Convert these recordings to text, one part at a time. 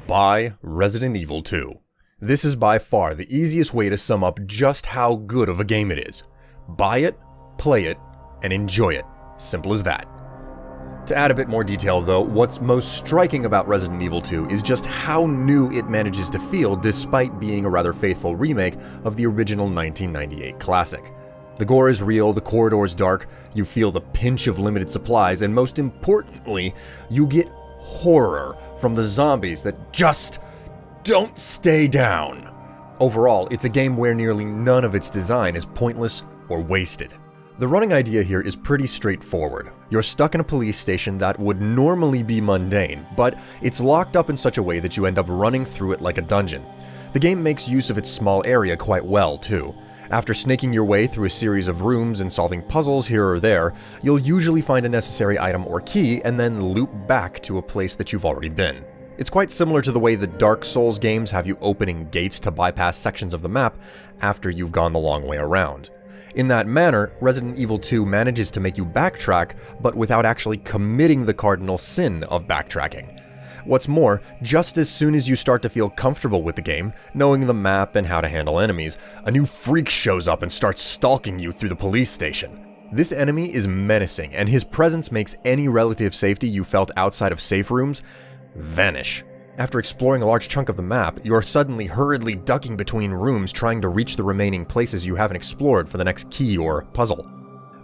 Buy Resident Evil 2. This is by far the easiest way to sum up just how good of a game it is. Buy it, play it, and enjoy it. Simple as that. To add a bit more detail though, what's most striking about Resident Evil 2 is just how new it manages to feel despite being a rather faithful remake of the original 1998 classic. The gore is real, the corridor's dark, you feel the pinch of limited supplies, and most importantly, you get horror from the zombies that just don't stay down. Overall, it's a game where nearly none of its design is pointless or wasted. The running idea here is pretty straightforward. You're stuck in a police station that would normally be mundane, but it's locked up in such a way that you end up running through it like a dungeon. The game makes use of its small area quite well, too. After snaking your way through a series of rooms and solving puzzles here or there, you'll usually find a necessary item or key and then loop back to a place that you've already been. It's quite similar to the way the Dark Souls games have you opening gates to bypass sections of the map after you've gone the long way around. In that manner, Resident Evil 2 manages to make you backtrack, but without actually committing the cardinal sin of backtracking. What's more, just as soon as you start to feel comfortable with the game, knowing the map and how to handle enemies, a new freak shows up and starts stalking you through the police station. This enemy is menacing, and his presence makes any relative safety you felt outside of safe rooms vanish. After exploring a large chunk of the map, you're suddenly hurriedly ducking between rooms trying to reach the remaining places you haven't explored for the next key or puzzle.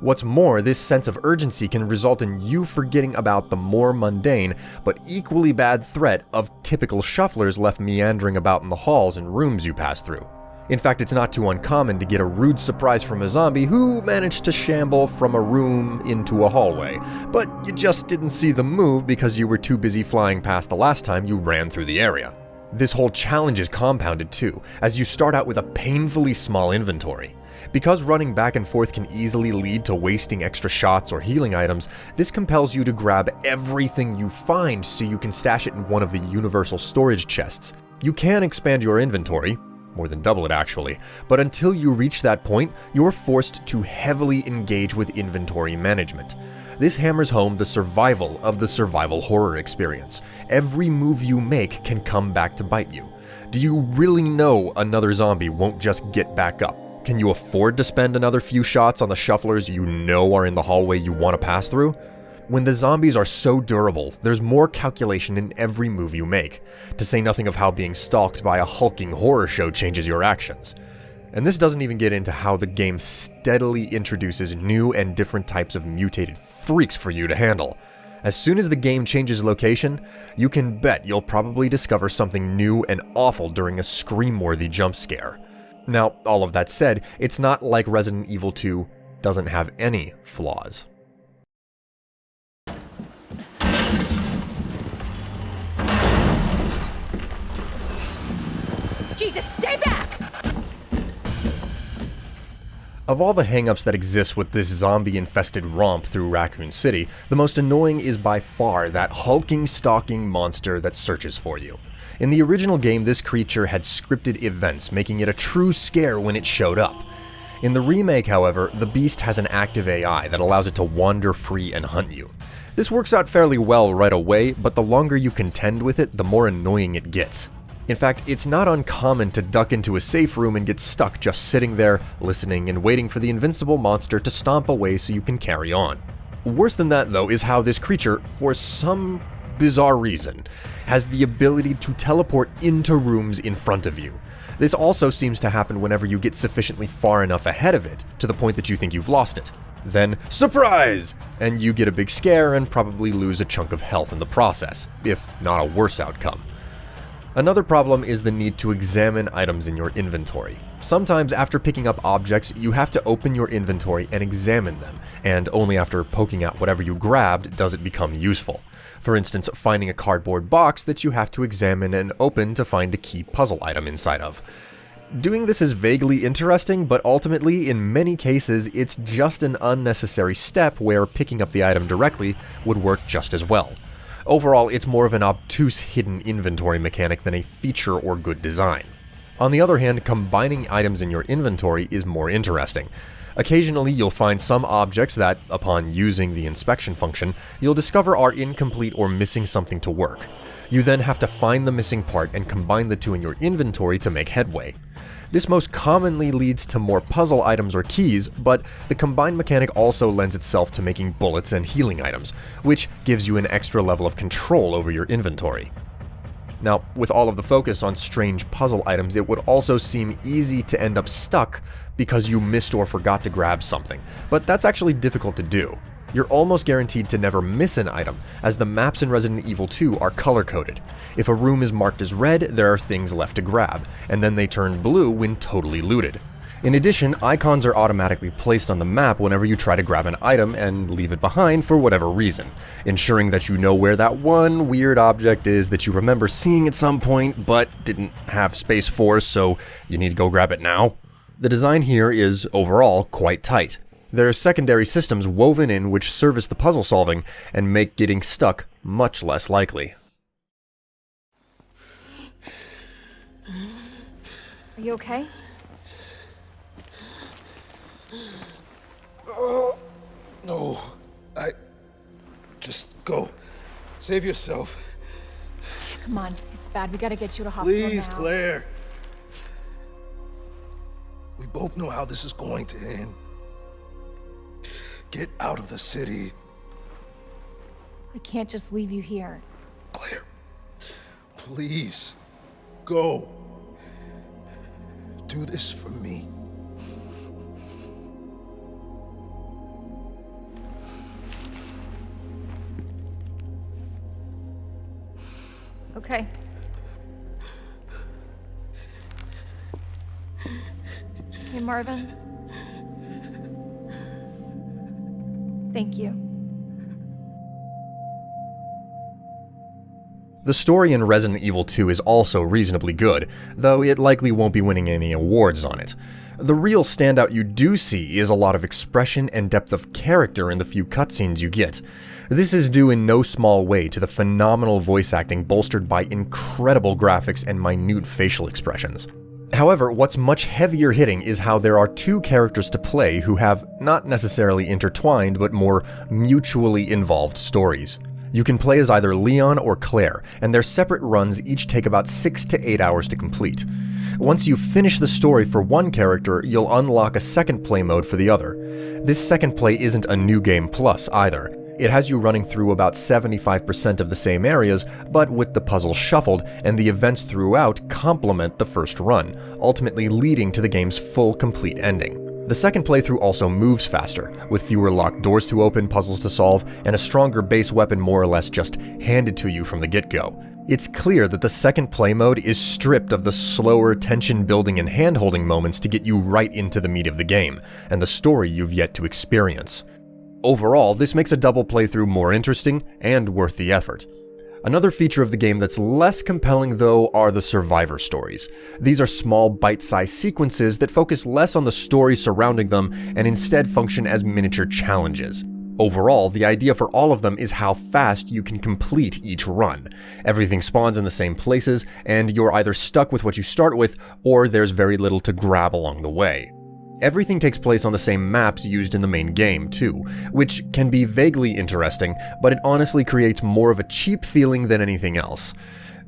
What's more, this sense of urgency can result in you forgetting about the more mundane, but equally bad threat of typical shufflers left meandering about in the halls and rooms you pass through. In fact, it's not too uncommon to get a rude surprise from a zombie who managed to shamble from a room into a hallway, but you just didn't see the move because you were too busy flying past the last time you ran through the area. This whole challenge is compounded too, as you start out with a painfully small inventory. Because running back and forth can easily lead to wasting extra shots or healing items, this compels you to grab everything you find so you can stash it in one of the universal storage chests. You can expand your inventory, more than double it actually, but until you reach that point, you're forced to heavily engage with inventory management. This hammers home the survival of the survival horror experience. Every move you make can come back to bite you. Do you really know another zombie won't just get back up? Can you afford to spend another few shots on the shufflers you know are in the hallway you want to pass through? When the zombies are so durable, there's more calculation in every move you make, to say nothing of how being stalked by a hulking horror show changes your actions. And this doesn't even get into how the game steadily introduces new and different types of mutated freaks for you to handle. As soon as the game changes location, you can bet you'll probably discover something new and awful during a scream-worthy jump scare. Now, all of that said, it's not like Resident Evil 2 doesn't have any flaws. Jesus, stay back! Of all the hangups that exist with this zombie-infested romp through Raccoon City, the most annoying is by far that hulking, stalking monster that searches for you. In the original game, this creature had scripted events, making it a true scare when it showed up. In the remake, however, the beast has an active AI that allows it to wander free and hunt you. This works out fairly well right away, but the longer you contend with it, the more annoying it gets. In fact, it's not uncommon to duck into a safe room and get stuck just sitting there, listening and waiting for the invincible monster to stomp away so you can carry on. Worse than that, though, is how this creature, for some bizarre reason, has the ability to teleport into rooms in front of you. This also seems to happen whenever you get sufficiently far enough ahead of it, to the point that you think you've lost it. Then, surprise! And you get a big scare and probably lose a chunk of health in the process, if not a worse outcome. Another problem is the need to examine items in your inventory. Sometimes after picking up objects, you have to open your inventory and examine them, and only after poking out whatever you grabbed does it become useful. For instance, finding a cardboard box that you have to examine and open to find a key puzzle item inside of. Doing this is vaguely interesting, but ultimately, in many cases, it's just an unnecessary step where picking up the item directly would work just as well. Overall, it's more of an obtuse hidden inventory mechanic than a feature or good design. On the other hand, combining items in your inventory is more interesting. Occasionally, you'll find some objects that, upon using the inspection function, you'll discover are incomplete or missing something to work. You then have to find the missing part and combine the two in your inventory to make headway. This most commonly leads to more puzzle items or keys, but the combined mechanic also lends itself to making bullets and healing items, which gives you an extra level of control over your inventory. Now, with all of the focus on strange puzzle items, it would also seem easy to end up stuck because you missed or forgot to grab something, but that's actually difficult to do. You're almost guaranteed to never miss an item, as the maps in Resident Evil 2 are color-coded. If a room is marked as red, there are things left to grab, and then they turn blue when totally looted. In addition, icons are automatically placed on the map whenever you try to grab an item and leave it behind for whatever reason, ensuring that you know where that one weird object is that you remember seeing at some point but didn't have space for, so you need to go grab it now. The design here is, overall, quite tight. There are secondary systems woven in which service the puzzle solving and make getting stuck much less likely. Are you okay? No, just go. Save yourself. Come on, it's bad. We gotta get you to hospital Please, now. Claire. We both know how this is going to end. Get out of the city. I can't just leave you here. Claire, please, go. Do this for me. Okay. Hey, Marvin. Thank you. The story in Resident Evil 2 is also reasonably good, though it likely won't be winning any awards on it. The real standout you do see is a lot of expression and depth of character in the few cutscenes you get. This is due in no small way to the phenomenal voice acting bolstered by incredible graphics and minute facial expressions. However, what's much heavier hitting is how there are two characters to play who have not necessarily intertwined but more mutually involved stories. You can play as either Leon or Claire, and their separate runs each take about 6 to 8 hours to complete. Once you finish the story for one character, you'll unlock a second play mode for the other. This second play isn't a New Game Plus either. It has you running through about 75% of the same areas, but with the puzzles shuffled, and the events throughout complement the first run, ultimately leading to the game's full complete ending. The second playthrough also moves faster, with fewer locked doors to open, puzzles to solve, and a stronger base weapon more or less just handed to you from the get-go. It's clear that the second play mode is stripped of the slower tension-building and hand-holding moments to get you right into the meat of the game, and the story you've yet to experience. Overall, this makes a double playthrough more interesting and worth the effort. Another feature of the game that's less compelling, though, are the survivor stories. These are small, bite-sized sequences that focus less on the story surrounding them and instead function as miniature challenges. Overall, the idea for all of them is how fast you can complete each run. Everything spawns in the same places, and you're either stuck with what you start with, or there's very little to grab along the way. Everything takes place on the same maps used in the main game, too, which can be vaguely interesting, but it honestly creates more of a cheap feeling than anything else.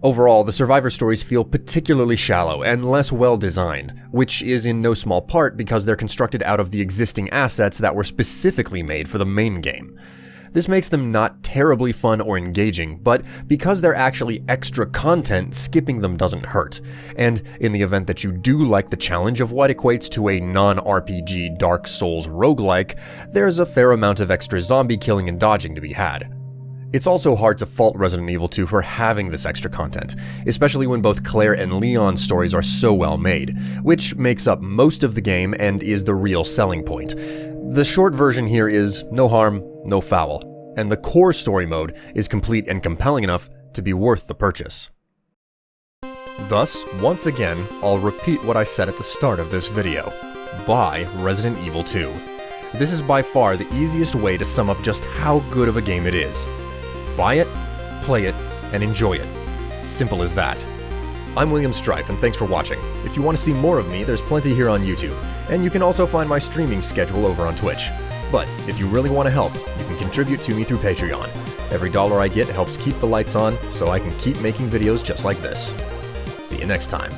Overall, the survivor stories feel particularly shallow and less well designed, which is in no small part because they're constructed out of the existing assets that were specifically made for the main game. This makes them not terribly fun or engaging, but because they're actually extra content, skipping them doesn't hurt. And in the event that you do like the challenge of what equates to a non-RPG Dark Souls roguelike, there's a fair amount of extra zombie killing and dodging to be had. It's also hard to fault Resident Evil 2 for having this extra content, especially when both Claire and Leon's stories are so well made, which makes up most of the game and is the real selling point. The short version here is no harm, no foul, and the core story mode is complete and compelling enough to be worth the purchase. Thus, once again, I'll repeat what I said at the start of this video. Buy Resident Evil 2. This is by far the easiest way to sum up just how good of a game it is. Buy it, play it, and enjoy it. Simple as that. I'm William Strife, and thanks for watching. If you want to see more of me, there's plenty here on YouTube, and you can also find my streaming schedule over on Twitch. But if you really want to help, you can contribute to me through Patreon. Every dollar I get helps keep the lights on, so I can keep making videos just like this. See you next time.